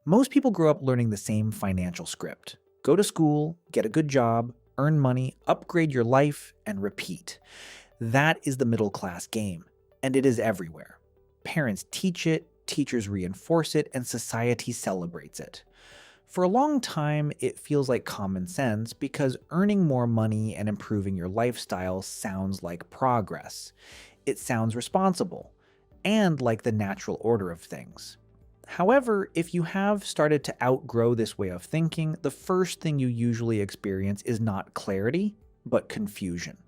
Most people grow up learning the same financial script: go to school, get a good job, earn money, upgrade your life, and repeat. That is the middle class game, and it is everywhere. Parents teach it, teachers reinforce it, and society celebrates it. For a long time, it feels like common sense because earning more money and improving your lifestyle sounds like progress. It sounds responsible, and like the natural order of things. However, if you have started to outgrow this way of thinking, the first thing you usually experience is not clarity, but confusion.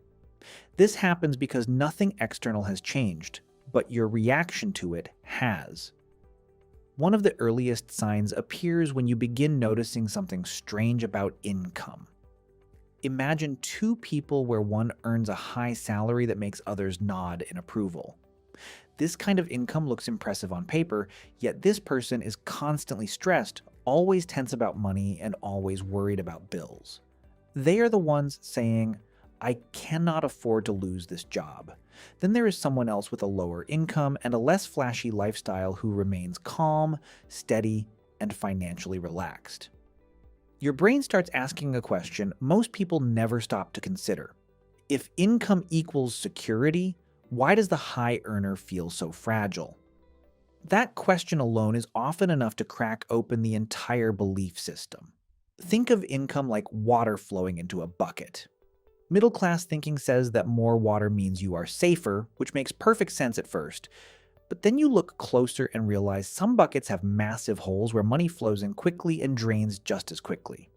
This happens because nothing external has changed, but your reaction to it has. One of the earliest signs appears when you begin noticing something strange about income. Imagine two people where one earns a high salary that makes others nod in approval. This kind of income looks impressive on paper, yet this person is constantly stressed, always tense about money, and always worried about bills. They are the ones saying, "I cannot afford to lose this job." Then there is someone else with a lower income and a less flashy lifestyle who remains calm, steady, and financially relaxed. Your brain starts asking a question most people never stop to consider. If income equals security, why does the high earner feel so fragile? That question alone is often enough to crack open the entire belief system. Think of income like water flowing into a bucket. Middle-class thinking says that more water means you are safer, which makes perfect sense at first. But then you look closer and realize some buckets have massive holes where money flows in quickly and drains just as quickly.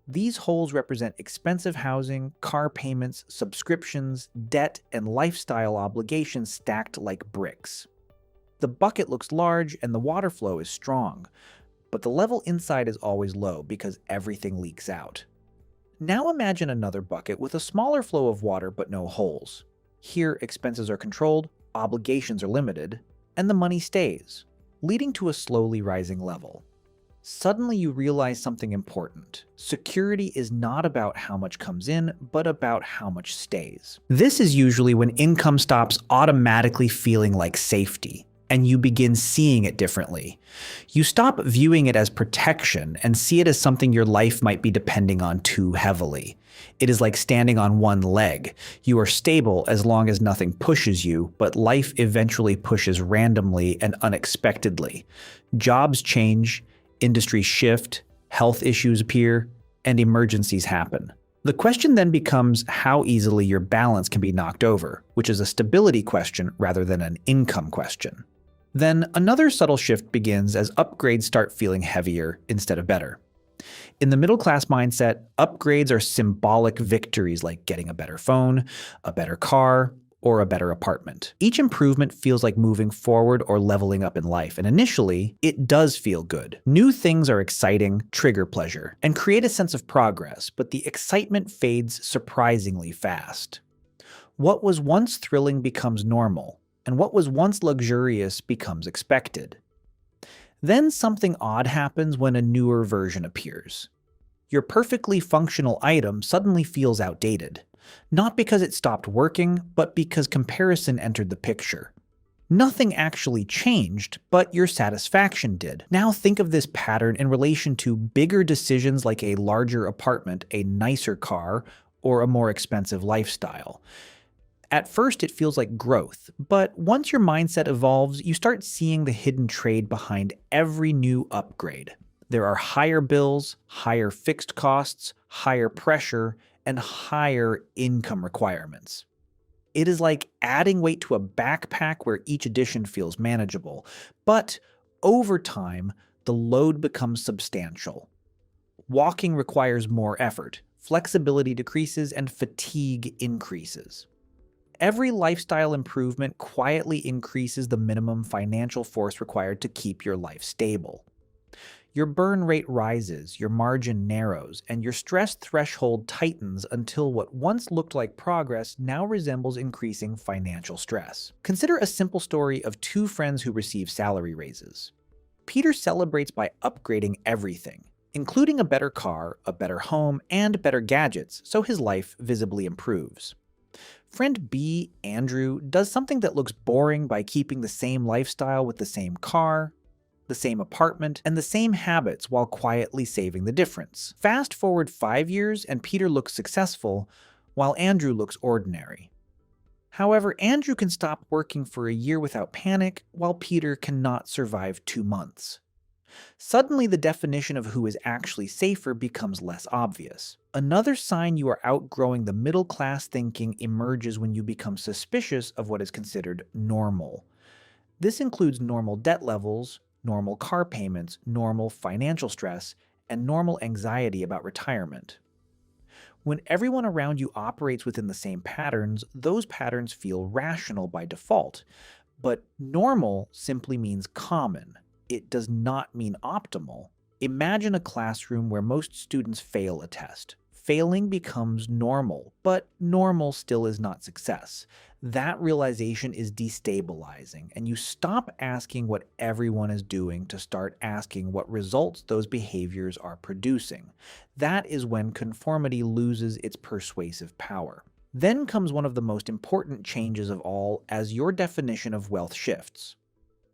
These holes represent expensive housing, car payments, subscriptions, debt, and lifestyle obligations stacked like bricks. The bucket looks large and the water flow is strong, but the level inside is always low because everything leaks out. Now imagine another bucket with a smaller flow of water but no holes. Here, expenses are controlled, obligations are limited, and the money stays, leading to a slowly rising level. Suddenly you realize something important. Security is not about how much comes in, but about how much stays. This is usually when income stops automatically feeling like safety, and you begin seeing it differently. You stop viewing it as protection and see it as something your life might be depending on too heavily. It is like standing on one leg. You are stable as long as nothing pushes you, but life eventually pushes randomly and unexpectedly. Jobs change, industries shift, health issues appear, and emergencies happen. The question then becomes how easily your balance can be knocked over, which is a stability question rather than an income question. Then another subtle shift begins as upgrades start feeling heavier instead of better. In the middle-class mindset, upgrades are symbolic victories like getting a better phone, a better car, or a better apartment. Each improvement feels like moving forward or leveling up in life, and initially, it does feel good. New things are exciting, trigger pleasure, and create a sense of progress, but the excitement fades surprisingly fast. What was once thrilling becomes normal, and what was once luxurious becomes expected. Then something odd happens when a newer version appears. Your perfectly functional item suddenly feels outdated. Not because it stopped working, but because comparison entered the picture. Nothing actually changed, but your satisfaction did. Now think of this pattern in relation to bigger decisions like a larger apartment, a nicer car, or a more expensive lifestyle. At first, it feels like growth, but once your mindset evolves, you start seeing the hidden trade behind every new upgrade. There are higher bills, higher fixed costs, higher pressure, and higher income requirements. It is like adding weight to a backpack where each addition feels manageable, but over time, the load becomes substantial. Walking requires more effort, flexibility decreases, and fatigue increases. Every lifestyle improvement quietly increases the minimum financial force required to keep your life stable. Your burn rate rises, your margin narrows, and your stress threshold tightens until what once looked like progress now resembles increasing financial stress. Consider a simple story of two friends who receive salary raises. Peter celebrates by upgrading everything, including a better car, a better home, and better gadgets, so his life visibly improves. Friend B, Andrew, does something that looks boring by keeping the same lifestyle with the same car, the same apartment, and the same habits while quietly saving the difference. Fast forward 5 years and Peter looks successful, while Andrew looks ordinary. However, Andrew can stop working for a year without panic, while Peter cannot survive 2 months. Suddenly, the definition of who is actually safer becomes less obvious. Another sign you are outgrowing the middle-class thinking emerges when you become suspicious of what is considered normal. This includes normal debt levels, normal car payments, normal financial stress, and normal anxiety about retirement. When everyone around you operates within the same patterns, those patterns feel rational by default. But normal simply means common. It does not mean optimal. Imagine a classroom where most students fail a test. Failing becomes normal, but normal still is not success. That realization is destabilizing, and you stop asking what everyone is doing to start asking what results those behaviors are producing. That is when conformity loses its persuasive power. Then comes one of the most important changes of all as your definition of wealth shifts.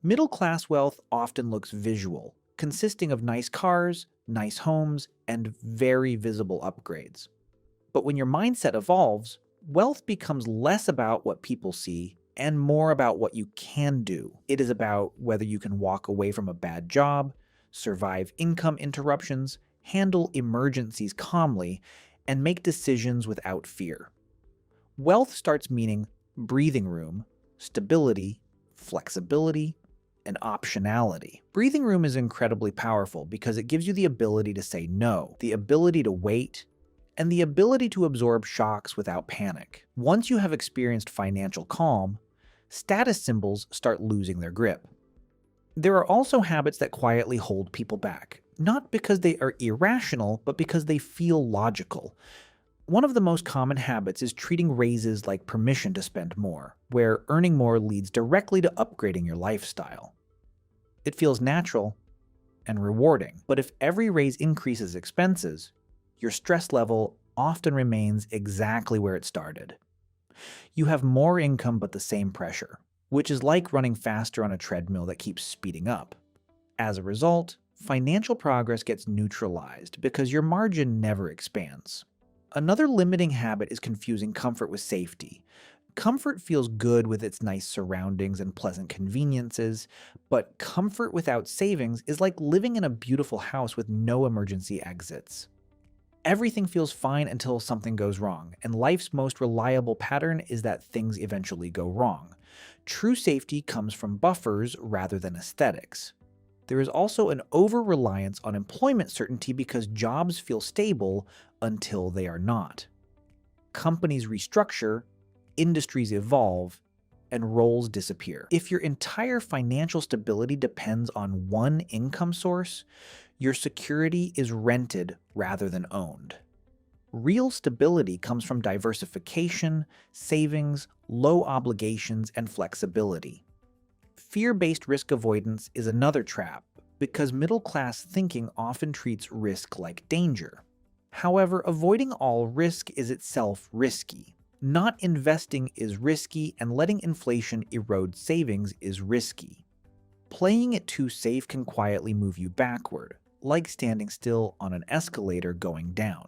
Middle-class wealth often looks visual, consisting of nice cars, nice homes, and very visible upgrades. But when your mindset evolves, wealth becomes less about what people see and more about what you can do. It is about whether you can walk away from a bad job, survive income interruptions, handle emergencies calmly, and make decisions without fear. Wealth starts meaning breathing room, stability, flexibility, and optionality. Breathing room is incredibly powerful because it gives you the ability to say no, the ability to wait, and the ability to absorb shocks without panic. Once you have experienced financial calm, status symbols start losing their grip. There are also habits that quietly hold people back, not because they are irrational, but because they feel logical. One of the most common habits is treating raises like permission to spend more, where earning more leads directly to upgrading your lifestyle. It feels natural and rewarding, but if every raise increases expenses, your stress level often remains exactly where it started. You have more income but the same pressure, which is like running faster on a treadmill that keeps speeding up. As a result, financial progress gets neutralized because your margin never expands. Another limiting habit is confusing comfort with safety. Comfort feels good with its nice surroundings and pleasant conveniences, but comfort without savings is like living in a beautiful house with no emergency exits. Everything feels fine until something goes wrong, and life's most reliable pattern is that things eventually go wrong. True safety comes from buffers rather than aesthetics. There is also an over-reliance on employment certainty because jobs feel stable until they are not. Companies restructure, industries evolve, and roles disappear. If your entire financial stability depends on one income source, your security is rented rather than owned. Real stability comes from diversification, savings, low obligations, and flexibility. Fear-based risk avoidance is another trap because middle-class thinking often treats risk like danger. However, avoiding all risk is itself risky. Not investing is risky, and letting inflation erode savings is risky. Playing it too safe can quietly move you backward, like standing still on an escalator going down.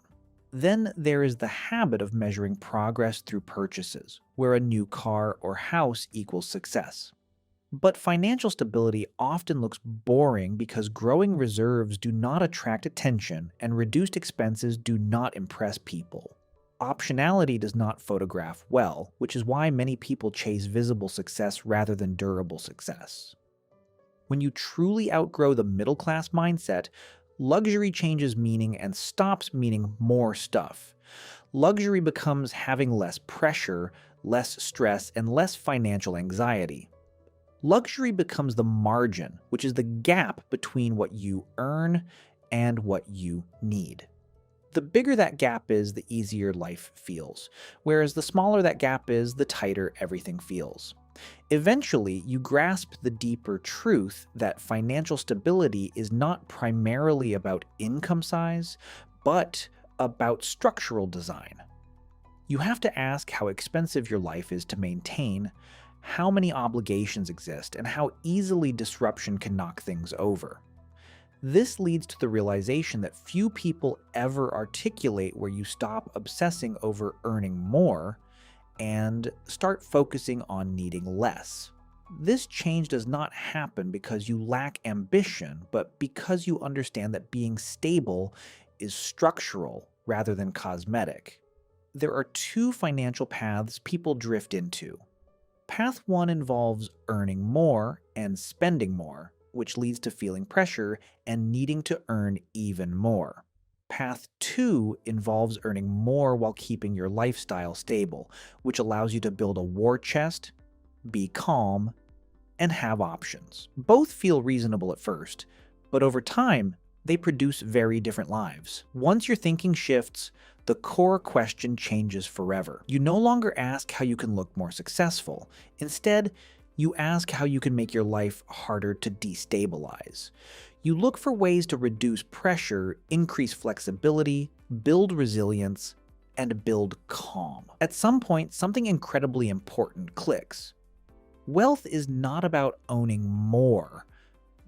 Then there is the habit of measuring progress through purchases, where a new car or house equals success. But financial stability often looks boring because growing reserves do not attract attention and reduced expenses do not impress people. Optionality does not photograph well, which is why many people chase visible success rather than durable success. When you truly outgrow the middle-class mindset, luxury changes meaning and stops meaning more stuff. Luxury becomes having less pressure, less stress, and less financial anxiety. Luxury becomes the margin, which is the gap between what you earn and what you need. The bigger that gap is, the easier life feels, whereas the smaller that gap is, the tighter everything feels. Eventually, you grasp the deeper truth that financial stability is not primarily about income size, but about structural design. You have to ask how expensive your life is to maintain, how many obligations exist, and how easily disruption can knock things over. This leads to the realization that few people ever articulate where you stop obsessing over earning more and start focusing on needing less. This change does not happen because you lack ambition, but because you understand that being stable is structural rather than cosmetic. There are two financial paths people drift into. Path 1 involves earning more and spending more, which leads to feeling pressure and needing to earn even more. Path 2 involves earning more while keeping your lifestyle stable, which allows you to build a war chest, be calm, and have options. Both feel reasonable at first, but over time, they produce very different lives. Once your thinking shifts, the core question changes forever. You no longer ask how you can look more successful. Instead, you ask how you can make your life harder to destabilize. You look for ways to reduce pressure, increase flexibility, build resilience, and build calm. At some point, something incredibly important clicks. Wealth is not about owning more,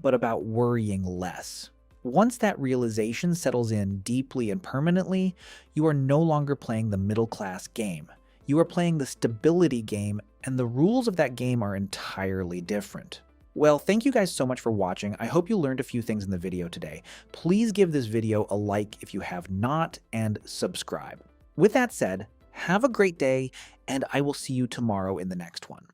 but about worrying less. Once that realization settles in deeply and permanently, you are no longer playing the middle-class game. You are playing the stability game, and the rules of that game are entirely different. Well, thank you guys so much for watching. I hope you learned a few things in the video today. Please give this video a like if you have not, and subscribe. With that said, have a great day, and I will see you tomorrow in the next one.